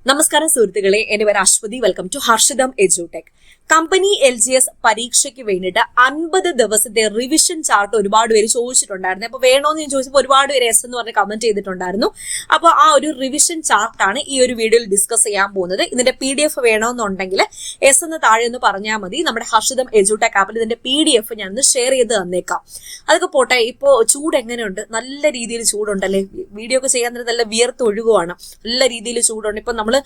നമസ്കാരം സുഹൃത്തുക്കളെ, എന്റെ പേര് Aswathy. Welcome to Harshitham Edutech. Company LGS പരീക്ഷയ്ക്ക് വേണ്ടിയിട്ട് 50 ദിവസത്തെ റിവിഷൻ ചാർട്ട് ഒരുപാട് പേര് ചോദിച്ചിട്ടുണ്ടായിരുന്നു. അപ്പൊ വേണോന്ന് ഞാൻ ചോദിച്ചപ്പോൾ ഒരുപാട് പേര് എസ് എന്ന് പറഞ്ഞ് കമന്റ് ചെയ്തിട്ടുണ്ടായിരുന്നു. അപ്പൊ ആ ഒരു റിവിഷൻ ചാർട്ടാണ് ഈ ഒരു വീഡിയോയിൽ ഡിസ്കസ് ചെയ്യാൻ പോകുന്നത്. ഇതിന്റെ PDF വേണമെന്നുണ്ടെങ്കിൽ എസ് എന്ന് താഴെ ഒന്ന് പറഞ്ഞാൽ മതി. നമ്മുടെ ഹർഷിതം എഡ്യൂടെക് ആപ്പിൽ ഇതിന്റെ PDF ഞാൻ ഒന്ന് ഷെയർ ചെയ്ത് തന്നേക്കാം. അതൊക്കെ പോട്ടെ, ഇപ്പോ ചൂട് എങ്ങനെയുണ്ട്? നല്ല രീതിയിൽ ചൂടുണ്ടല്ലേ? വീഡിയോ ഒക്കെ ചെയ്യാൻ നല്ല വിയർത്ത് ഒഴുകുവാണ്. നല്ല രീതിയിൽ ചൂടുണ്ട്. ഇപ്പൊ നമ്മള്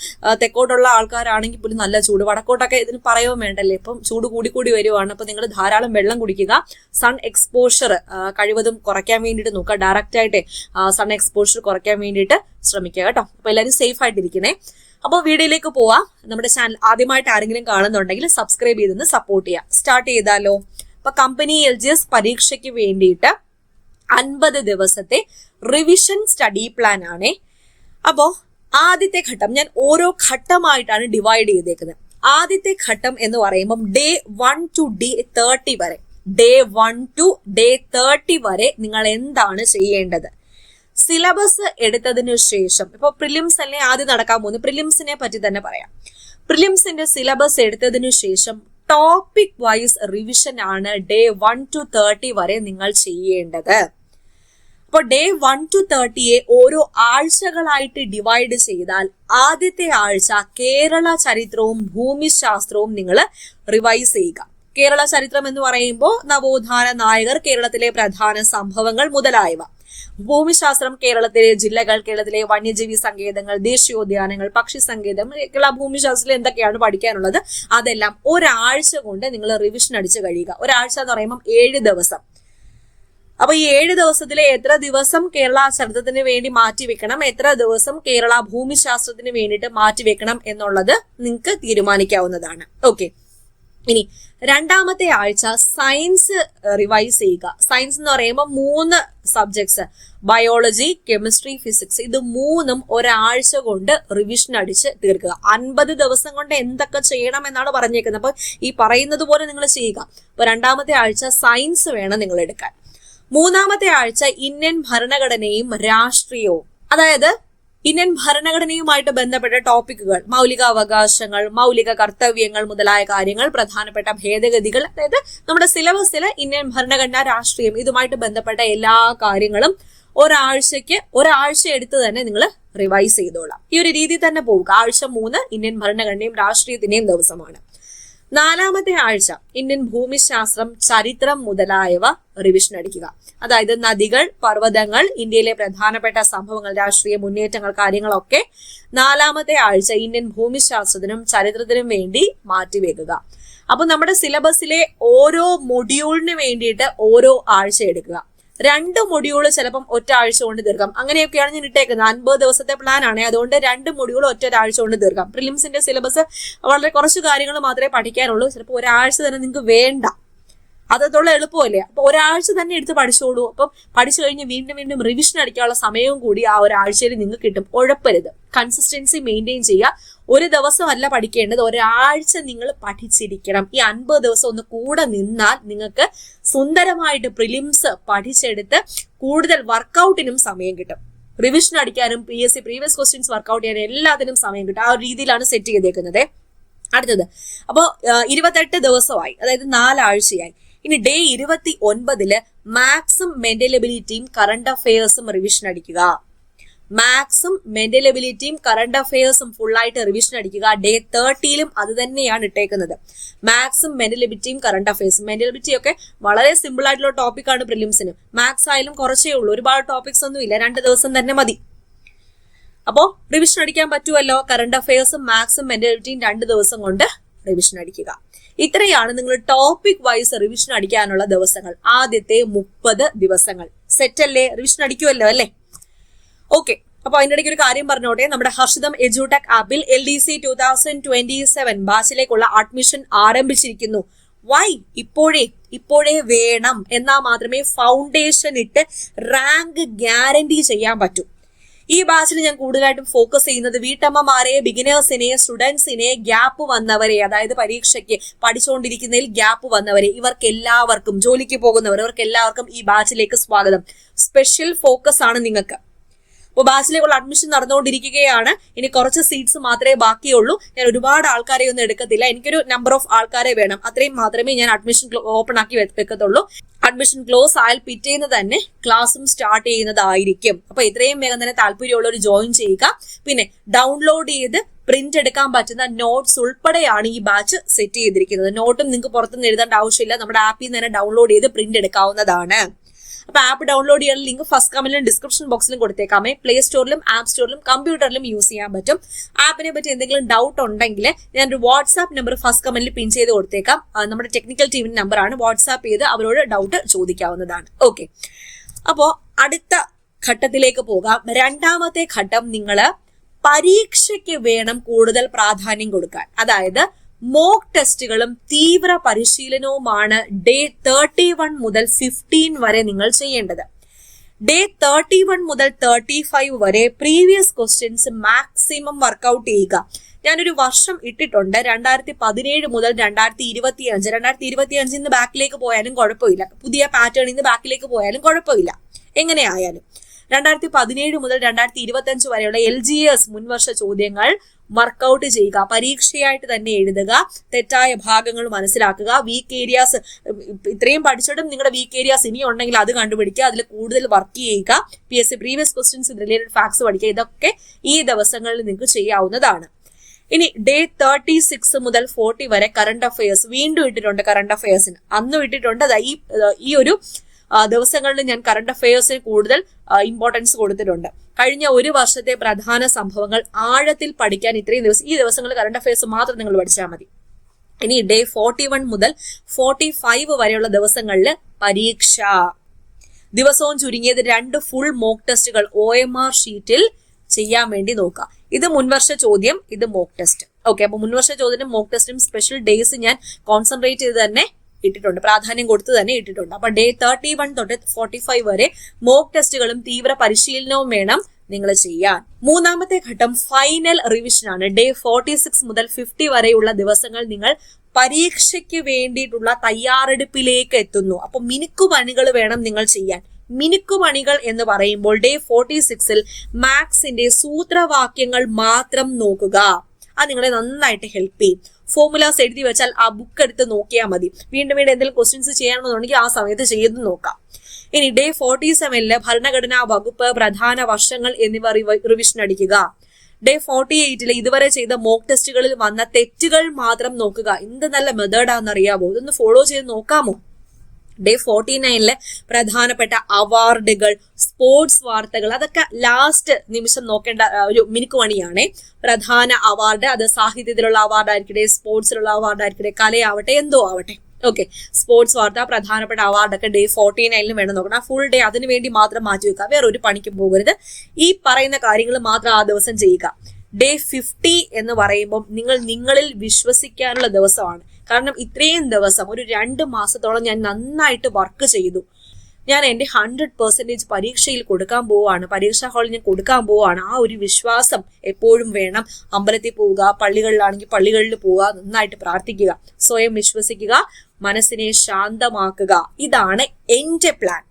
തെക്കോട്ടുള്ള ആൾക്കാരാണെങ്കിൽ പോലും നല്ല ചൂട്, വടക്കോട്ടൊക്കെ ഇതിന് പറയുകയും വേണ്ടല്ലേ. ഇപ്പം ചൂട് കൂടി വരുവാണ്. അപ്പൊ നിങ്ങൾ ധാരാളം വെള്ളം കുടിക്കുക. സൺ എക്സ്പോഷർ കഴിവതും കുറയ്ക്കാൻ വേണ്ടിയിട്ട് നോക്കുക. ഡയറക്റ്റ് ആയിട്ട് സൺ എക്സ്പോഷർ കുറയ്ക്കാൻ വേണ്ടിയിട്ട് ശ്രമിക്കുക കേട്ടോ. അപ്പൊ എല്ലാവരും സേഫ് ആയിട്ടിരിക്കണേ. അപ്പോൾ വീഡിയോയിലേക്ക് പോവാം. നമ്മുടെ ചാനൽ ആദ്യമായിട്ട് ആരെങ്കിലും കാണുന്നുണ്ടെങ്കിൽ സബ്സ്ക്രൈബ് ചെയ്തൊന്ന് സപ്പോർട്ട് ചെയ്യാം. സ്റ്റാർട്ട് ചെയ്താലോ? അപ്പൊ കമ്പനി LGS പരീക്ഷയ്ക്ക് വേണ്ടിയിട്ട് 50 ദിവസത്തെ റിവിഷൻ സ്റ്റഡി പ്ലാൻ ആണേ. അപ്പോ ആദ്യത്തെ ഘട്ടം ഞാൻ ഓരോ ഘട്ടമായിട്ടാണ് ഡിവൈഡ് ചെയ്തേക്കുന്നത്. ആദ്യത്തെ ഘട്ടം എന്ന് പറയുമ്പോൾ Day 1 to Day 30 വരെ, Day 1 to Day 30 വരെ നിങ്ങൾ എന്താണ് ചെയ്യേണ്ടത്? സിലബസ് എടുത്തതിനു ശേഷം, ഇപ്പൊ പ്രിലിംസ് അല്ലേ ആദ്യം നടക്കാൻ പോകുന്നത്, പ്രിലിംസിനെ പറ്റി തന്നെ പറയാം. പ്രിലിംസിന്റെ സിലബസ് എടുത്തതിനു ശേഷം ടോപ്പിക് വൈസ് റിവിഷൻ ആണ് Day 1 to 30 വരെ നിങ്ങൾ ചെയ്യേണ്ടത്. അപ്പോൾ Day 1 to 30 ഓരോ ആഴ്ചകളായിട്ട് ഡിവൈഡ് ചെയ്താൽ ആദ്യത്തെ ആഴ്ച കേരള ചരിത്രവും ഭൂമിശാസ്ത്രവും നിങ്ങൾ റിവൈസ് ചെയ്യുക. കേരള ചരിത്രം എന്ന് പറയുമ്പോൾ നവോത്ഥാന നായകർ, കേരളത്തിലെ പ്രധാന സംഭവങ്ങൾ മുതലായവ. ഭൂമിശാസ്ത്രം കേരളത്തിലെ ജില്ലകൾ, കേരളത്തിലെ വന്യജീവി സങ്കേതങ്ങൾ, ദേശീയോദ്യാനങ്ങൾ, പക്ഷി സങ്കേതം, കേരള ഭൂമിശാസ്ത്രത്തിൽ എന്തൊക്കെയാണ് പഠിക്കാനുള്ളത് അതെല്ലാം ഒരാഴ്ച കൊണ്ട് നിങ്ങൾ റിവിഷൻ അടിച്ച് കഴിയുക. ഒരാഴ്ച എന്ന് പറയുമ്പോൾ 7 ദിവസം. അപ്പൊ ഈ 7 ദിവസത്തിലെ എത്ര ദിവസം കേരള ചരിത്രത്തിന് വേണ്ടി മാറ്റിവെക്കണം, എത്ര ദിവസം കേരള ഭൂമിശാസ്ത്രത്തിന് വേണ്ടിയിട്ട് മാറ്റിവെക്കണം എന്നുള്ളത് നിങ്ങൾക്ക് തീരുമാനിക്കാവുന്നതാണ്. ഓക്കെ, ഇനി രണ്ടാമത്തെ ആഴ്ച സയൻസ് റിവൈസ് ചെയ്യുക. സയൻസ് എന്ന് പറയുമ്പോൾ 3 സബ്ജക്ട്സ്, ബയോളജി, കെമിസ്ട്രി, ഫിസിക്സ്. ഇത് 3ഉം ഒരാഴ്ച കൊണ്ട് റിവിഷൻ അടിച്ച് തീർക്കുക. 50 ദിവസം കൊണ്ട് എന്തൊക്കെ ചെയ്യണം എന്നാണ് പറഞ്ഞേക്കുന്നത്. അപ്പൊ ഈ പറയുന്നത് പോലെ നിങ്ങൾ ചെയ്യുക. അപ്പൊ രണ്ടാമത്തെ ആഴ്ച സയൻസ് വേണം നിങ്ങൾ എടുക്കാൻ. മൂന്നാമത്തെ ആഴ്ച ഇന്ത്യൻ ഭരണഘടനയും രാഷ്ട്രീയവും, അതായത് ഇന്ത്യൻ ഭരണഘടനയുമായിട്ട് ബന്ധപ്പെട്ട ടോപ്പിക്കുകൾ, മൗലികാവകാശങ്ങൾ, മൗലിക കർത്തവ്യങ്ങൾ മുതലായ കാര്യങ്ങൾ, പ്രധാനപ്പെട്ട ഭേദഗതികൾ, അതായത് നമ്മുടെ സിലബസിലെ ഇന്ത്യൻ ഭരണഘടന, രാഷ്ട്രീയം ഇതുമായിട്ട് ബന്ധപ്പെട്ട എല്ലാ കാര്യങ്ങളും ഒരാഴ്ച എടുത്ത് തന്നെ നിങ്ങൾ റിവൈസ് ചെയ്തോളാം. ഈ ഒരു രീതി തന്നെ പോവുക. ആഴ്ച 3 ഇന്ത്യൻ ഭരണഘടനയും രാഷ്ട്രീയത്തിന്റെയും ദിവസമാണ്. നാലാമത്തെ ആഴ്ച ഇന്ത്യൻ ഭൂമിശാസ്ത്രം, ചരിത്രം മുതലായവ റിവിഷൻ അടിക്കുക. അതായത് നദികൾ, പർവ്വതങ്ങൾ, ഇന്ത്യയിലെ പ്രധാനപ്പെട്ട സംഭവങ്ങൾ, രാഷ്ട്രീയ മുന്നേറ്റങ്ങൾ, കാര്യങ്ങളൊക്കെ നാലാമത്തെ ആഴ്ച ഇന്ത്യൻ ഭൂമിശാസ്ത്രത്തിനും ചരിത്രത്തിനും വേണ്ടി മാറ്റിവെക്കുക. അപ്പൊ നമ്മുടെ സിലബസിലെ ഓരോ മൊഡ്യൂളിന് വേണ്ടിയിട്ട് ഓരോ ആഴ്ച എടുക്കുക. 2 മൊഡ്യൂള് ചിലപ്പം ഒറ്റ ആഴ്ച കൊണ്ട് തീർക്കാം. അങ്ങനെയൊക്കെയാണ് ഞാൻ ഇട്ടേക്കുന്നത്. 50 ദിവസത്തെ പ്ലാൻ ആണ്. അതുകൊണ്ട് 2 മൊഡ്യൂൾ ഒരാഴ്ച കൊണ്ട് തീർക്കാം. പ്രിലിംസിന്റെ സിലബസ് വളരെ കുറച്ച് കാര്യങ്ങൾ മാത്രമേ പഠിക്കാനുള്ളൂ. ചിലപ്പോൾ ഒരാഴ്ച തന്നെ നിങ്ങൾക്ക് വേണ്ട. അതോളം എളുപ്പമല്ലേ? അപ്പൊ ഒരാഴ്ച തന്നെ എടുത്ത് പഠിച്ചോളൂ. അപ്പം പഠിച്ചു കഴിഞ്ഞ് വീണ്ടും റിവിഷൻ അടിക്കാനുള്ള സമയവും കൂടി ആ ഒരാഴ്ചയിൽ നിങ്ങൾക്ക് കിട്ടും. ഉഴപ്പരുത്. കൺസിസ്റ്റൻസി മെയിൻറ്റെയിൻ ചെയ്യുക. ഒരു ദിവസമല്ല പഠിക്കേണ്ടത്, ഒരാഴ്ച നിങ്ങൾ പഠിച്ചിരിക്കണം. ഈ 50 ദിവസം ഒന്ന് കൂടെ നിന്നാൽ നിങ്ങൾക്ക് സുന്ദരമായിട്ട് പ്രിലിംസ് പഠിച്ചെടുത്ത് കൂടുതൽ വർക്കൗട്ടിനും സമയം കിട്ടും. റിവിഷൻ അടിക്കാനും PSC പ്രീവിയസ് ക്വസ്റ്റ്യൻസ് വർക്കൗട്ട് ചെയ്യാനും എല്ലാത്തിനും സമയം കിട്ടും. ആ ഒരു രീതിയിലാണ് സെറ്റ് ചെയ്തേക്കുന്നത്. അടുത്തത്, അപ്പോൾ 28 ദിവസമായി, അതായത് 4 ആഴ്ചയായി. ഇനി Day 29 മാത്സും മെന്റൽ എബിലിറ്റിയും കറണ്ട് അഫയേഴ്സും റിവിഷൻ അടിക്കുക. മാത്സും മെന്റൽ എബിലിറ്റിയും കറണ്ട് അഫയേഴ്സും ഫുള്ളായിട്ട് റിവിഷൻ അടിക്കുക. Day 30 അത് തന്നെയാണ് ഇട്ടേക്കുന്നത്. മാത്സും മെന്റൽ എബിലിറ്റിയും കറണ്ട് അഫയേഴ്സും. മെന്റൽ എബിലിറ്റി ഒക്കെ വളരെ സിമ്പിൾ ആയിട്ടുള്ള ടോപ്പിക്കാണ് പ്രിലിംസിന്. മാത്സ് ആയാലും കുറച്ചേ ഉള്ളൂ, ഒരുപാട് ടോപ്പിക്സ് ഒന്നും ഇല്ല. 2 ദിവസം തന്നെ മതി. അപ്പോ റിവിഷൻ അടിക്കാൻ പറ്റുമല്ലോ. കറണ്ട് അഫയേഴ്സും മാത്സും മെന്റൽ എബിലിറ്റിയും 2 ദിവസം കൊണ്ട് റിവിഷൻ അടിക്കുക. ഇത്രയാണ് നിങ്ങൾ ടോപ്പിക് വൈസ് റിവിഷൻ അടിക്കാനുള്ള ദിവസങ്ങൾ. ആദ്യത്തെ 30 ദിവസങ്ങൾ സെറ്റല്ലേ? റിവിഷൻ അടിക്കുമല്ലോ അല്ലേ? ഓക്കെ, അപ്പൊ അതിന്റെ ഇടയ്ക്ക് ഒരു കാര്യം പറഞ്ഞോട്ടെ. നമ്മുടെ ഹർഷിതം എഡ്യൂടെക് ആപ്പിൽ LDC 2027 ബാച്ചിലേക്കുള്ള അഡ്മിഷൻ ആരംഭിച്ചിരിക്കുന്നു. വൈ? ഇപ്പോഴേ വേണം. എന്നാൽ മാത്രമേ ഫൗണ്ടേഷൻ ഇട്ട് റാങ്ക് ഗ്യാരണ്ടി ചെയ്യാൻ പറ്റൂ. ഈ ബാച്ചിൽ ഞാൻ കൂടുതലായിട്ടും ഫോക്കസ് ചെയ്യുന്നത് വീട്ടമ്മമാരെ, ബിഗിനേഴ്സിനെ, സ്റ്റുഡൻസിനെ, ഗ്യാപ്പ് വന്നവരെ, അതായത് പരീക്ഷയ്ക്ക് പഠിച്ചുകൊണ്ടിരിക്കുന്നതിൽ ഗ്യാപ്പ് വന്നവരെ, ഇവർക്കെല്ലാവർക്കും, ജോലിക്ക് പോകുന്നവർ, ഇവർക്കെല്ലാവർക്കും ഈ ബാച്ചിലേക്ക് സ്വാഗതം. സ്പെഷ്യൽ ഫോക്കസ് ആണ് നിങ്ങൾക്ക്. അപ്പോൾ ബാച്ചിലേക്കുള്ള അഡ്മിഷൻ നടന്നുകൊണ്ടിരിക്കുകയാണ്. ഇനി കുറച്ച് സീറ്റ്സ് മാത്രമേ ബാക്കിയുള്ളൂ. ഞാൻ ഒരുപാട് ആൾക്കാരെ ഒന്നും എടുക്കത്തില്ല. എനിക്കൊരു നമ്പർ ഓഫ് ആൾക്കാരെ വേണം. അത്രയും മാത്രമേ ഞാൻ അഡ്മിഷൻ ഓപ്പൺ ആക്കി വെക്കത്തുള്ളൂ. അഡ്മിഷൻ ക്ലോസ് ആയാൽ പിറ്റേന്ന് തന്നെ ക്ലാസ്സും സ്റ്റാർട്ട് ചെയ്യുന്നതായിരിക്കും. അപ്പൊ എത്രയും വേഗം തന്നെ താല്പര്യമുള്ളവർ ജോയിൻ ചെയ്യുക. പിന്നെ ഡൗൺലോഡ് ചെയ്ത് പ്രിന്റ് എടുക്കാൻ പറ്റുന്ന നോട്ട്സ് ഉൾപ്പെടെയാണ് ഈ ബാച്ച് സെറ്റ് ചെയ്തിരിക്കുന്നത്. നോട്ടും നിങ്ങൾക്ക് പുറത്തുനിന്ന് എഴുതേണ്ട ആവശ്യമില്ല. നമ്മുടെ ആപ്പിൽ നിന്ന് തന്നെ ഡൗൺലോഡ് ചെയ്ത് പ്രിന്റ് എടുക്കാവുന്നതാണ്. അപ്പൊ ആപ്പ് ഡൗൺലോഡ് ചെയ്യാനുള്ള ലിങ്ക് ഫസ്റ്റ് കമന്റിലും ഡിസ്ക്രിപ്ഷൻ ബോക്സിലും കൊടുത്തേക്കാമേ. പ്ലേ സ്റ്റോറിലും ആപ്പ് സ്റ്റോറിലും കമ്പ്യൂട്ടറിലും യൂസ് ചെയ്യാൻ പറ്റും. ആപ്പിനെ പറ്റി എന്തെങ്കിലും ഡൗട്ട് ഉണ്ടെങ്കിൽ ഞാനൊരു വാട്സ്ആപ്പ് നമ്പർ ഫസ്റ്റ് കമന്റിൽ പിൻ ചെയ്ത് കൊടുത്തേക്കാം. നമ്മുടെ ടെക്നിക്കൽ ടീമിന്റെ നമ്പറാണ്. വാട്സ്ആപ്പ് ചെയ്ത് അവരോട് ഡൗട്ട് ചോദിക്കാവുന്നതാണ്. ഓക്കെ, അപ്പോ അടുത്ത ഘട്ടത്തിലേക്ക് പോകാം. രണ്ടാമത്തെ ഘട്ടം, നിങ്ങള് പരീക്ഷയ്ക്ക് വേണം കൂടുതൽ പ്രാധാന്യം കൊടുക്കാൻ. അതായത് മോക്ക് ടെസ്റ്റുകളും തീവ്ര പരിശീലനവുമാണ് ഡേ 31 മുതൽ 15 വരെ നിങ്ങൾ ചെയ്യേണ്ടത്. ഡേ 31 മുതൽ 35 വരെ പ്രീവിയസ് ക്വസ്റ്റ്യൻസ് മാക്സിമം വർക്ക്ഔട്ട് ചെയ്യുക. ഞാനൊരു വർഷം ഇട്ടിട്ടുണ്ട്, 2017 മുതൽ 2025. 2025 നിന്ന് ബാക്കിലേക്ക് പോയാലും കുഴപ്പമില്ല, പുതിയ പാറ്റേണിൽ നിന്ന് ബാക്കിലേക്ക് പോയാലും കുഴപ്പമില്ല. എങ്ങനെയായാലും 2017 മുതൽ 2025 വരെയുള്ള LGS മുൻവർഷ ചോദ്യങ്ങൾ വർക്ക്ഔട്ട് ചെയ്യുക. പരീക്ഷയായിട്ട് തന്നെ എഴുതുക. തെറ്റായ ഭാഗങ്ങൾ മനസ്സിലാക്കുക. വീക്ക് ഏരിയാസ്, ഇത്രയും പഠിച്ചിട്ടും നിങ്ങളുടെ വീക്ക് ഏരിയാസ് ഇനി ഉണ്ടെങ്കിൽ അത് കണ്ടുപിടിക്കുക. അതിൽ കൂടുതൽ വർക്ക് ചെയ്യുക. PSC previous questions related facts പഠിക്കുക. ഇതൊക്കെ ഈ ദിവസങ്ങളിൽ നിങ്ങൾക്ക് ചെയ്യാവുന്നതാണ്. ഇനി ഡേ 36 മുതൽ 40 വരെ കറണ്ട് അഫയേഴ്സ് വീണ്ടും ഇട്ടിട്ടുണ്ട്. കറണ്ട് അഫയേഴ്സിന് അന്നും ഇട്ടിട്ടുണ്ട്. ഈ ഒരു ദിവസങ്ങളിൽ ഞാൻ കറണ്ട് അഫയേഴ്സിന് കൂടുതൽ ഇമ്പോർട്ടൻസ് കൊടുത്തിട്ടുണ്ട്. കഴിഞ്ഞ ഒരു വർഷത്തെ പ്രധാന സംഭവങ്ങൾ ആഴത്തിൽ പഠിക്കാൻ ഇത്രയും ദിവസം, ഈ ദിവസങ്ങളിൽ കറണ്ട് അഫയേഴ്സ് മാത്രം നിങ്ങൾ പഠിച്ചാൽ മതി. ഇനി ഡേ 41 മുതൽ 45 വരെയുള്ള ദിവസങ്ങളിൽ പരീക്ഷ. ദിവസവും ചുരുങ്ങിയത് 2 ഫുൾ മോക്ക് ടെസ്റ്റുകൾ OMR ഷീറ്റിൽ ചെയ്യാൻ വേണ്ടി നോക്കുക. ഇത് മുൻവർഷ ചോദ്യം, ഇത് മോക്ക് ടെസ്റ്റ്. ഓക്കെ, അപ്പൊ മുൻവർഷ ചോദ്യവും മോക്ക് ടെസ്റ്റും സ്പെഷ്യൽ ഡേയ്സ് ഞാൻ കോൺസെൻട്രേറ്റ് ചെയ്ത് തന്നെ ഇട്ടിട്ടുണ്ട്, പ്രാധാന്യം കൊടുത്ത് തന്നെ ഇട്ടിട്ടുണ്ട്. അപ്പൊ ഡേ 31 തൊട്ട് 45 വരെ മോക്ക് ടെസ്റ്റുകളും തീവ്ര പരിശീലനവും വേണം നിങ്ങൾ ചെയ്യാൻ. മൂന്നാമത്തെ ഘട്ടം ഫൈനൽ റിവിഷൻ ആണ്. ഡേ 46 മുതൽ 50 വരെയുള്ള ദിവസങ്ങൾ നിങ്ങൾ പരീക്ഷയ്ക്ക് വേണ്ടിയിട്ടുള്ള തയ്യാറെടുപ്പിലേക്ക് എത്തുന്നു. അപ്പൊ മിനുക്കുപണികൾ വേണം നിങ്ങൾ ചെയ്യാൻ. മിനുക്കുപണികൾ എന്ന് പറയുമ്പോൾ ഡേ 46ൽ മാത്സിന്റെ സൂത്രവാക്യങ്ങൾ മാത്രം നോക്കുക. അത് നിങ്ങളെ നന്നായിട്ട് ഹെൽപ്പ് ചെയ്യും. ഫോർമുലാസ് എഴുതി വെച്ചാൽ ആ ബുക്ക് എടുത്ത് നോക്കിയാൽ മതി. വീണ്ടും എന്തെങ്കിലും ക്വസ്റ്റ്യൻസ് ചെയ്യണമെന്നുണ്ടെങ്കിൽ ആ സമയത്ത് ചെയ്ത് നോക്കാം. ഇനി ഡേ 47ല് ഭരണഘടനാ വകുപ്പ്, പ്രധാന വർഷങ്ങൾ എന്നിവ റിവിഷൻ അടിക്കുക. ഡേ 48ല് ഇതുവരെ ചെയ്ത മോക്ക് ടെസ്റ്റുകളിൽ വന്ന തെറ്റുകൾ മാത്രം നോക്കുക. എന്ത് നല്ല മെത്തേഡാണെന്നറിയാമോ? ഇതൊന്ന് ഫോളോ ചെയ്ത് നോക്കാമോ? ഡേ 49ല് പ്രധാനപ്പെട്ട അവാർഡുകൾ, സ്പോർട്സ് വാർത്തകൾ, അതൊക്കെ ലാസ്റ്റ് നിമിഷം നോക്കേണ്ട ഒരു മിനുക്കുപണിയാണ്. പ്രധാന അവാർഡ്, അത് സാഹിത്യത്തിലുള്ള അവാർഡ് ആയിരിക്കട്ടെ, സ്പോർട്സിലുള്ള അവാർഡ് ആയിരിക്കട്ടെ, കലയാവട്ടെ, എന്തോ ആവട്ടെ. ഓക്കെ, സ്പോർട്സ് വാർത്ത, പ്രധാനപ്പെട്ട അവാർഡൊക്കെ ഡേ 49ലും വേണം നോക്കണം. ആ ഫുൾ ഡേ അതിനു വേണ്ടി മാത്രം മാറ്റി വെക്കുക. വേറെ ഒരു പണിക്കും പോകരുത്. ഈ പറയുന്ന കാര്യങ്ങൾ മാത്രം ആ ദിവസം ചെയ്യുക. ഡേ 50 എന്ന് പറയുമ്പോൾ നിങ്ങളിൽ വിശ്വസിക്കാനുള്ള ദിവസമാണ്. കാരണം ഇത്രയും ദിവസം, ഒരു 2 മാസത്തോളം ഞാൻ നന്നായിട്ട് വർക്ക് ചെയ്തു. ഞാൻ എൻ്റെ 100% പരീക്ഷയിൽ കൊടുക്കാൻ പോവുകയാണ്, പരീക്ഷാ ഹാളിൽ ഞാൻ കൊടുക്കാൻ പോവുകയാണ്. ആ ഒരു വിശ്വാസം എപ്പോഴും വേണം. അമ്പലത്തിൽ പോവുക, പള്ളികളിലാണെങ്കിൽ പള്ളികളിൽ പോവുക, നന്നായിട്ട് പ്രാർത്ഥിക്കുക, സ്വയം വിശ്വസിക്കുക, മനസ്സിനെ ശാന്തമാക്കുക. ഇതാണ് എൻ്റെ പ്ലാൻ.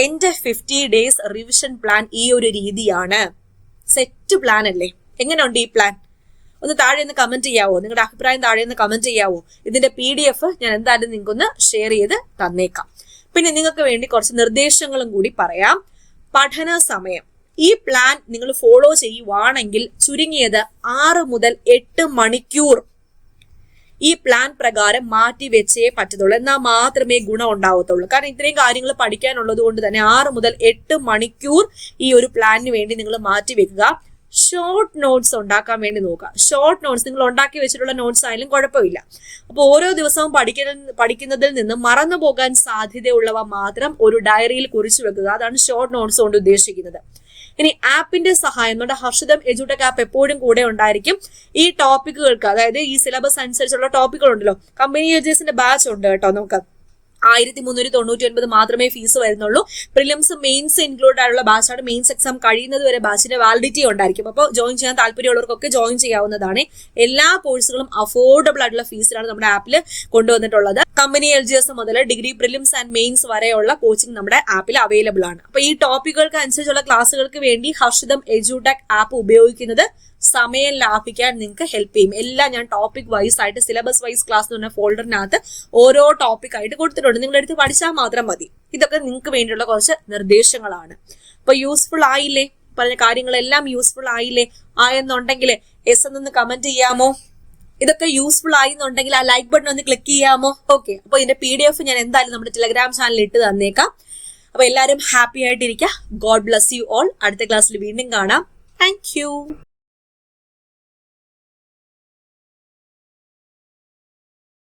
എൻ്റെ 50 days റിവിഷൻ പ്ലാൻ ഈ ഒരു രീതിയാണ്. സെറ്റ് പ്ലാൻ അല്ലേ? എങ്ങനെയുണ്ട് ഈ പ്ലാൻ? ഒന്ന് താഴെ ഒന്ന് കമന്റ് ചെയ്യാവോ? നിങ്ങളുടെ അഭിപ്രായം താഴെ ഒന്ന് കമന്റ് ചെയ്യാവോ? ഇതിന്റെ PDF ഞാൻ എന്തായാലും നിങ്ങൾക്കൊന്ന് ഷെയർ ചെയ്ത് തന്നേക്കാം. പിന്നെ നിങ്ങൾക്ക് വേണ്ടി കുറച്ച് നിർദ്ദേശങ്ങളും കൂടി പറയാം. പഠന സമയം, ഈ പ്ലാൻ നിങ്ങൾ ഫോളോ ചെയ്യുവാണെങ്കിൽ ചുരുങ്ങിയത് 6 മുതൽ 8 മണിക്കൂർ ഈ പ്ലാൻ പ്രകാരം മാറ്റി വെച്ചേ പറ്റത്തുള്ളൂ. എന്നാൽ മാത്രമേ ഗുണം ഉണ്ടാവത്തുള്ളൂ. കാരണം ഇത്രയും കാര്യങ്ങൾ പഠിക്കാനുള്ളത് കൊണ്ട് തന്നെ 6 മുതൽ 8 മണിക്കൂർ ഈ ഒരു പ്ലാനിന് വേണ്ടി നിങ്ങൾ മാറ്റി വെക്കുക. ഷോർട്ട് നോട്ട്സ് ഉണ്ടാക്കാൻ വേണ്ടി നോക്കുക. ഷോർട്ട് നോട്ട്സ് നിങ്ങൾ ഉണ്ടാക്കി വെച്ചിട്ടുള്ള നോട്ട്സ് ആയാലും കുഴപ്പമില്ല. അപ്പോൾ ഓരോ ദിവസവും പഠിക്കുന്നതിൽ നിന്ന് മറന്നു പോകാൻ സാധ്യതയുള്ളവ മാത്രം ഒരു ഡയറിയിൽ കുറിച്ചു വെക്കുക. അതാണ് ഷോർട്ട് നോട്ട്സ് കൊണ്ട് ഉദ്ദേശിക്കുന്നത്. ഇനി ആപ്പിന്റെ സഹായം, നമ്മുടെ ഹർഷിതം എഡ്യൂടെക് ആപ്പ് എപ്പോഴും കൂടെ ഉണ്ടായിരിക്കും. ഈ ടോപ്പിക്കുകൾക്ക്, അതായത് ഈ സിലബസ് അനുസരിച്ചുള്ള ടോപ്പിക്കുകൾ ഉണ്ടല്ലോ, കമ്പനി LGSന്റെ ബാച്ച് ഉണ്ട് കേട്ടോ. നമുക്ക് 1399 മാത്രമേ ഫീസ് വരുന്നുള്ളൂ. പ്രിലിംസ് മെയിൻസ് ഇൻക്ലൂഡ് ആയിട്ടുള്ള ബാച്ചാണ്. മെയിൻസ് എക്സാം കഴിയുന്നത് വരെ ബാച്ചിന്റെ വാലിഡിറ്റി ഉണ്ടായിരിക്കും. അപ്പോൾ ജോയിൻ ചെയ്യാൻ താല്പര്യമുള്ളവർക്കൊക്കെ ജോയിൻ ചെയ്യാവുന്നതാണ്. എല്ലാ കോഴ്സുകളും അഫോർഡബിൾ ആയിട്ടുള്ള ഫീസിലാണ് നമ്മുടെ ആപ്പിൽ കൊണ്ടുവന്നിട്ടുള്ളത്. കമ്പനി LGS മുതൽ ഡിഗ്രി പ്രിലിംസ് ആൻഡ് മെയിൻസ് വരെയുള്ള കോച്ചിങ് നമ്മുടെ ആപ്പിൽ അവൈലബിൾ ആണ്. അപ്പൊ ഈ ടോപ്പിക്കുകൾക്ക് അനുസരിച്ചുള്ള ക്ലാസ്സുകൾക്ക് വേണ്ടി ഹർഷിതം എഡ്യൂടെക് ആപ്പ് ഉപയോഗിക്കുന്നത് സമയം ലാഭിക്കാൻ നിങ്ങൾക്ക് ഹെൽപ്പ് ചെയ്യും. എല്ലാം ഞാൻ ടോപ്പിക് വൈസ് ആയിട്ട് സിലബസ് വൈസ് ക്ലാസ് എന്ന് പറഞ്ഞ ഫോൾഡറിനകത്ത് ഓരോ ടോപ്പിക് ആയിട്ട് കൊടുത്തിട്ടുണ്ട്. നിങ്ങളെടുത്ത് പഠിച്ചാൽ മാത്രം മതി. ഇതൊക്കെ നിങ്ങൾക്ക് വേണ്ടിയുള്ള കുറച്ച് നിർദ്ദേശങ്ങളാണ്. അപ്പൊ യൂസ്ഫുൾ ആയില്ലേ? പറഞ്ഞ കാര്യങ്ങളെല്ലാം യൂസ്ഫുൾ ആയെന്നുണ്ടെങ്കിൽ എസ് എന്നൊന്ന് കമന്റ് ചെയ്യാമോ? ഇതൊക്കെ യൂസ്ഫുൾ ആയിന്നുണ്ടെങ്കിൽ ആ ലൈക്ക് ബട്ടൺ ഒന്ന് ക്ലിക്ക് ചെയ്യാമോ? ഓക്കെ. അപ്പൊ ഇതിന്റെ PDF ഞാൻ എന്തായാലും നമ്മുടെ ടെലഗ്രാം ചാനലിൽ ഇട്ട് തന്നേക്കാം. അപ്പൊ എല്ലാവരും ഹാപ്പി ആയിട്ടിരിക്കുക. God bless you all. അടുത്ത ക്ലാസ്സിൽ വീണ്ടും കാണാം. Thank you.